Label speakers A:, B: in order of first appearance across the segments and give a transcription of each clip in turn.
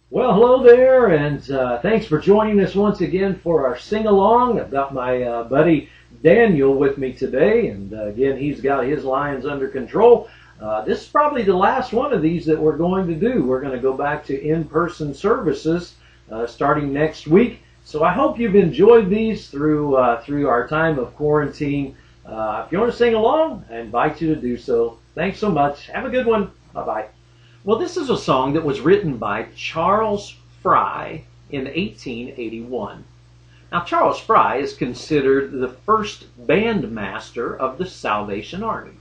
A: Well, hello there, and thanks for joining us once again for our sing-along. I've got my buddy Daniel with me today, and again, he's got his lions under control. This is probably the last one of these that we're going to do. We're going to go back to in-person services starting next week. So I hope you've enjoyed these through our time of quarantine. If you want to sing along, I invite you to do so. Thanks so much. Have a good one. Bye-bye. Well, this is a song that was written by Charles Fry in 1881. Now, Charles Fry is considered the first bandmaster of the Salvation Army.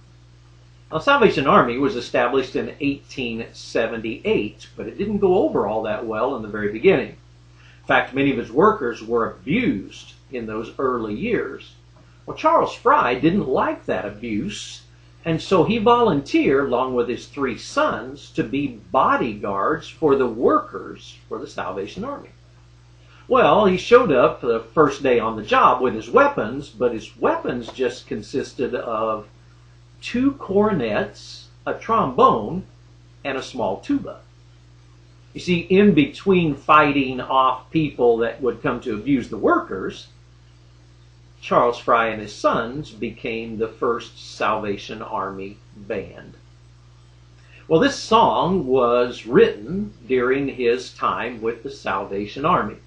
A: Now, the Salvation Army was established in 1878, but it didn't go over all that well in the very beginning. In fact, many of his workers were abused in those early years. Well, Charles Fry didn't like that abuse, and so he volunteered, along with his 3 sons, to be bodyguards for the workers for the Salvation Army. Well, he showed up the first day on the job with his weapons, but his weapons just consisted of 2 cornets, a trombone, and a small tuba. You see, in between fighting off people that would come to abuse the workers, Charles Fry and his sons became the first Salvation Army band. Well, this song was written during his time with the Salvation Army.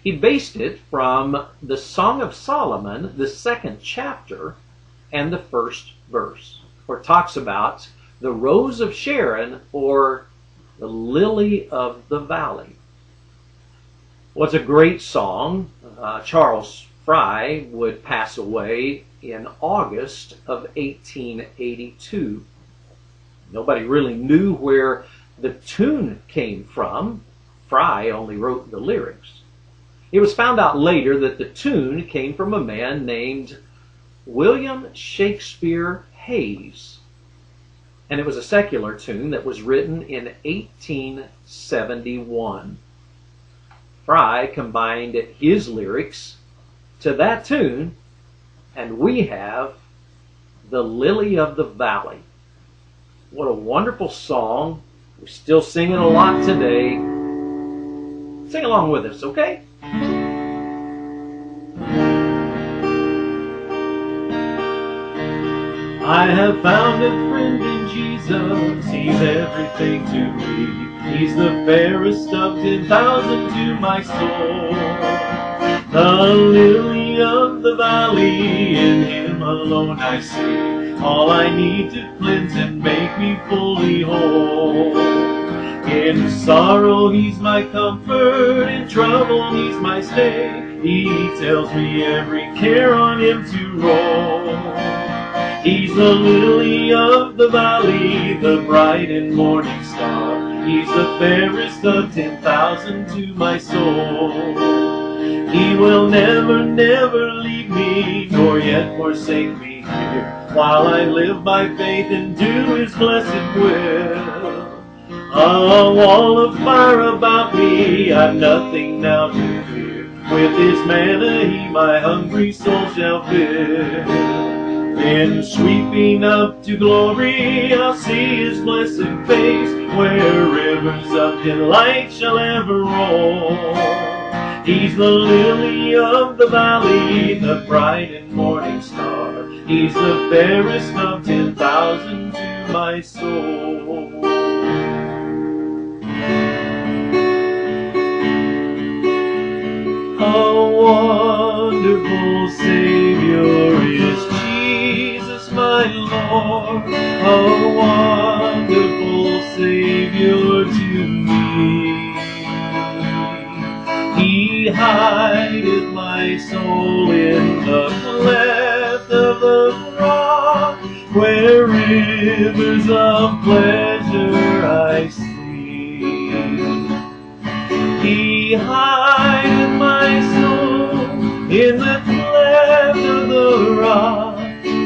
A: He based it from the Song of Solomon, the 2nd chapter, and the 1st verse, where it talks about the rose of Sharon, or the lily of the valley. Well, it's a great song. Charles Fry would pass away in August of 1882. Nobody really knew where the tune came from. Fry only wrote the lyrics. It was found out later that the tune came from a man named William Shakespeare Hayes. And it was a secular tune that was written in 1871. Fry combined his lyrics to that tune, and we have the Lily of the Valley. What a wonderful song. We still sing it a lot today. Sing along with us, okay? I have found a friend in Jesus. He's everything to me. He's the fairest of 10,000 to my soul. The lily of the valley, in him alone I see. All I need to cleanse and make me fully whole. In sorrow he's my comfort, in trouble he's my stay. He tells me every care on him to roll. He's the lily of the valley, the bright and morning star. He's the fairest of 10,000 to my soul. He will never, never leave me, nor yet forsake me here, while I live by faith and do his blessed will. A wall of fire about me, I've nothing now to fear. With his manna he my hungry soul shall fill. Then sweeping up to glory, I'll see his blessed face, where rivers of delight shall ever roll. He's the lily of the valley, the bright and morning star. He's the fairest of 10,000 to my soul. A wonderful Savior is Jesus, my Lord. A wonderful Savior to me. He hideth my soul in the cleft of the rock, where rivers of pleasure I see. He hideth my soul in the cleft of the rock,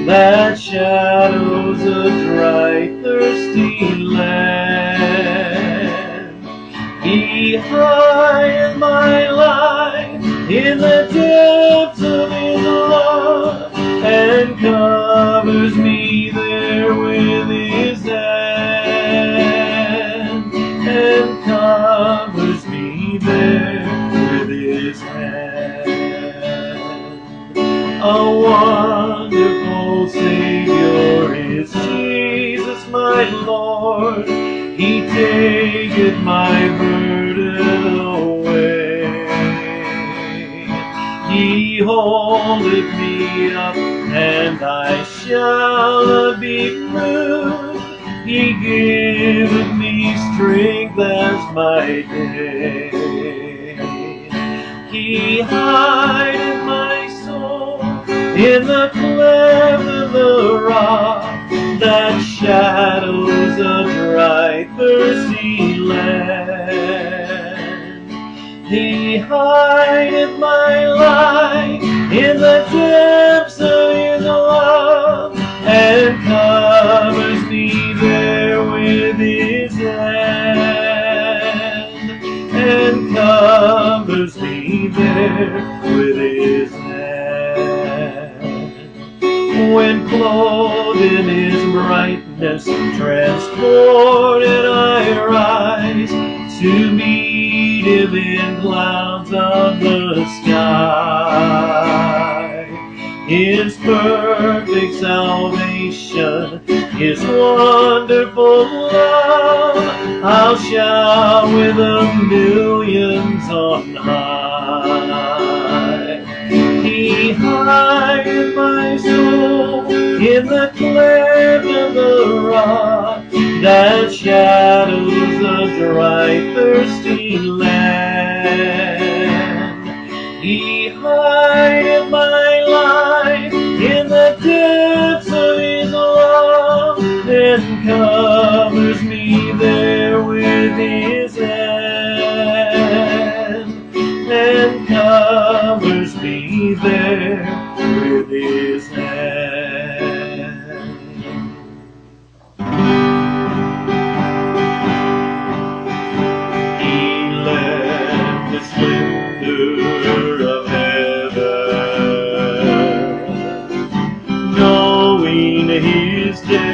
A: that shadows a dry, thirsty land. He hideth my life in the depths of his love, and covers me there with his hand, and covers me holdeth me up, and I shall not be moved. He giveth me strength as my day. He hideth my soul in the cleft of the rock, that shadows a dry, thirsty land. He hideth my life in the depths of His love, and covers me there with His hand, and covers me there with His hand. When clothed in His brightness, transported I rise to meet Him in clouds of the sky. His perfect salvation, His wonderful love, I'll shout with the millions on high. He hideth my soul in the cleft of the rock, that shadows a dry, thirsty land. He hideth my life in the depths of His love, and covers me there with His hand, and covers me there with His hand. He left the splendor of heaven, knowing His destiny.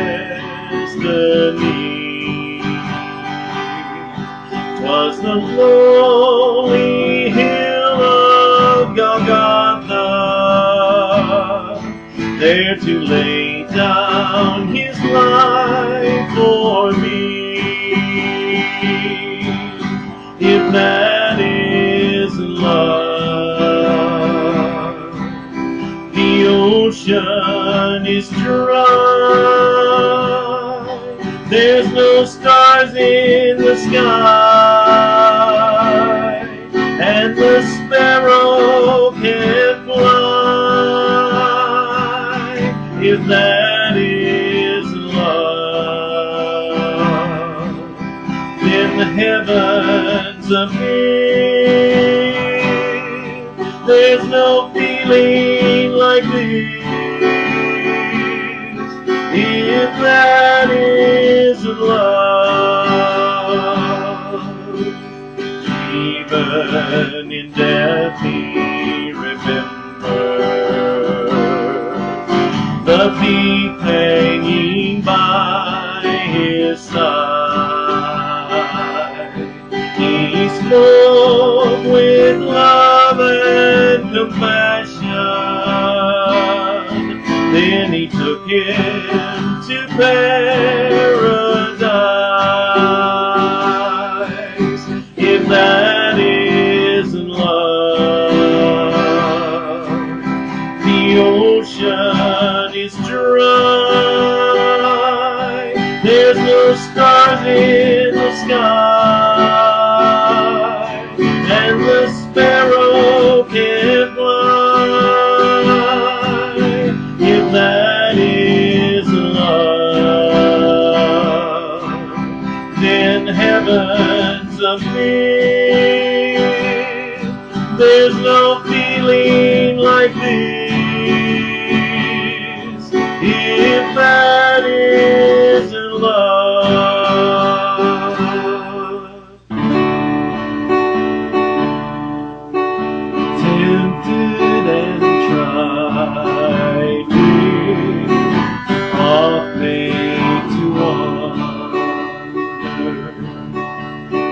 A: 'Twas the lowly hill of Golgotha, there to lay down His life for me. If that is love, the ocean is dry, there's no stars in the sky, and the sparrow can't fly. If that is love, then the heavens appear. There's no feeling like this. If that is love, even in death He remembers the thief hanging by His side. He spoke with love and compassion, then He took him to paradise. If that is love, the ocean is dry, there's no stars in the sky, and the sparrow can't fly. If that is love, then heavens appear. There's no feeling like this. If that is love, tempted and tried, oft made to wonder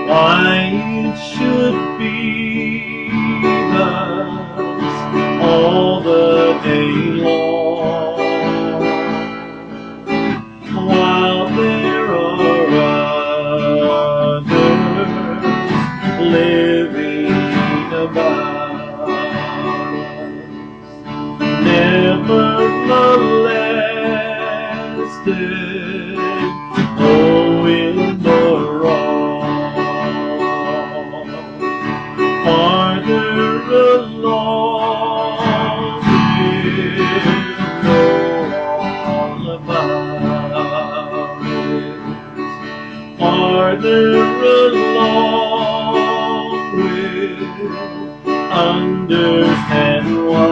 A: why it should be thus all the day long, while there are others living about. understand why.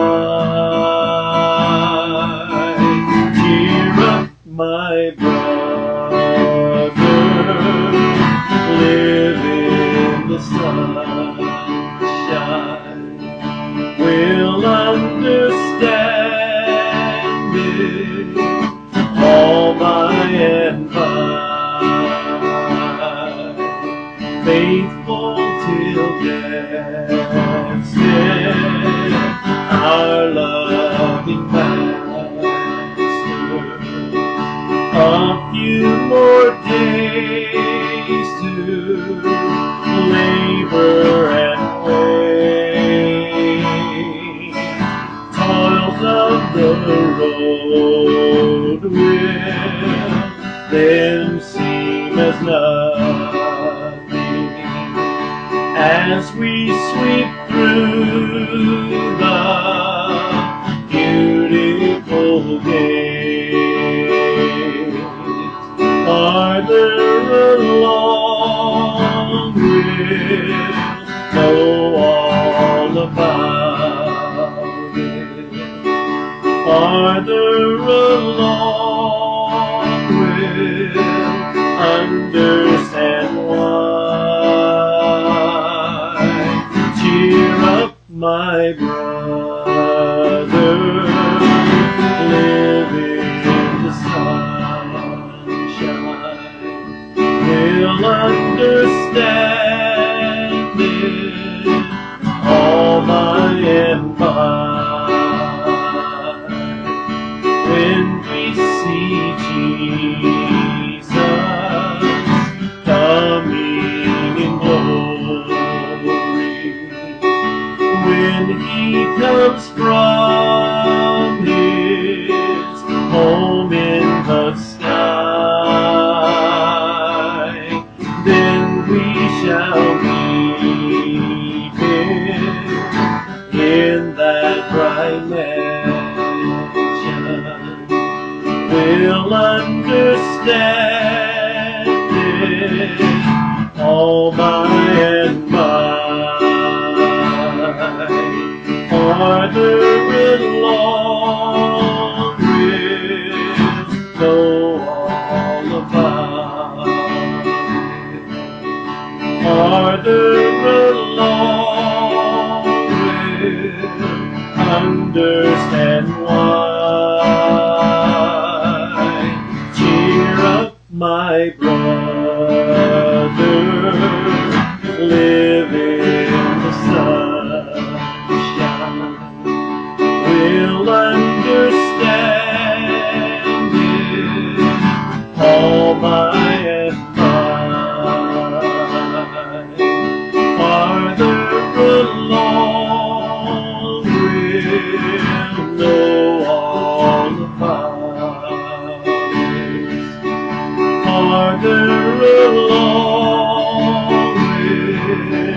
A: Cheer up, my brother, live in the sunshine. We'll understand it all by and by. Faithful till death's end, our loving Master. A few more days to labor and wait. Toils of the road will then seem as nothing as we sweep through the beautiful gates. Farther along we'll know all about it. Farther along we'll understand why. Cheer up, my brother, live in the sunshine. We'll understand it all by and by. When we see Jesus coming in glory, when he comes from his home in the sky, then we shall meet him in that bright mansion. We'll understand it all by and by. Farther along we'll know all about it. Farther along we'll understand why. Cheer up, my brother, live in the sunshine. We'll understand it all by and by. Farther along we'll know all about it. Farther along we'll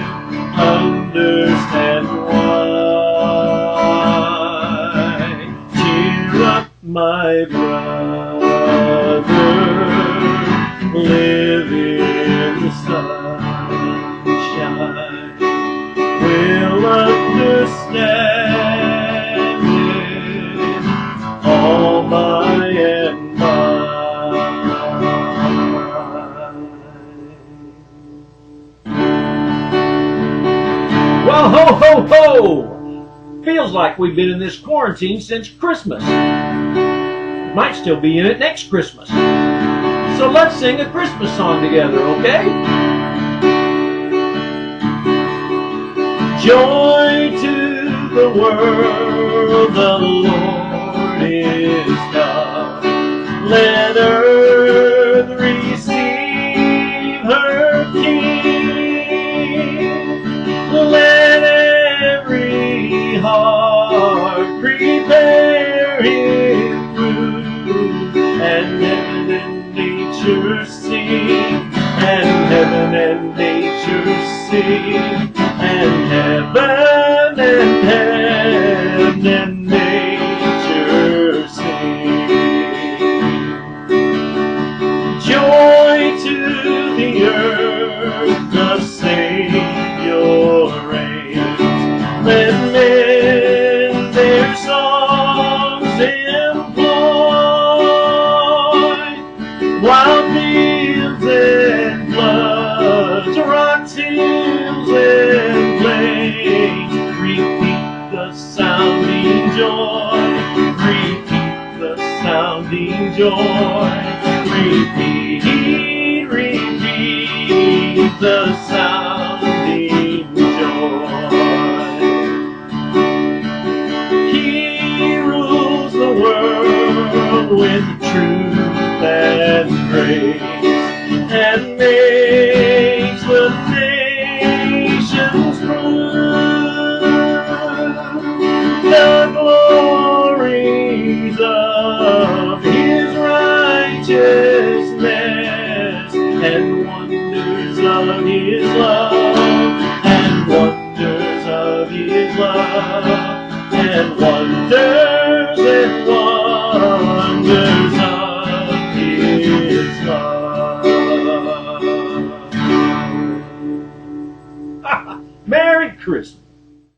A: understand why. Cheer up, my brother, live in the sunshine. We'll understand it all by and by. Well, ho, ho, ho! Feels like we've been in this quarantine since Christmas. Might still be in it next Christmas. So let's sing a Christmas song together, okay? Joy to the world, the Lord is come. Let earth receive her King. Let every heart prepare him room, and heaven and nature sing, and heaven and nature sing, and heaven and nature sing. Joy to the earth, the Savior reigns. joy. Repeat, repeat the sounding joy. He rules the world with truth and grace, and makes the nations prove the glories of His righteousness, and wonders of His love, and wonders of His love, and wonders and wonders of His love. Merry Christmas.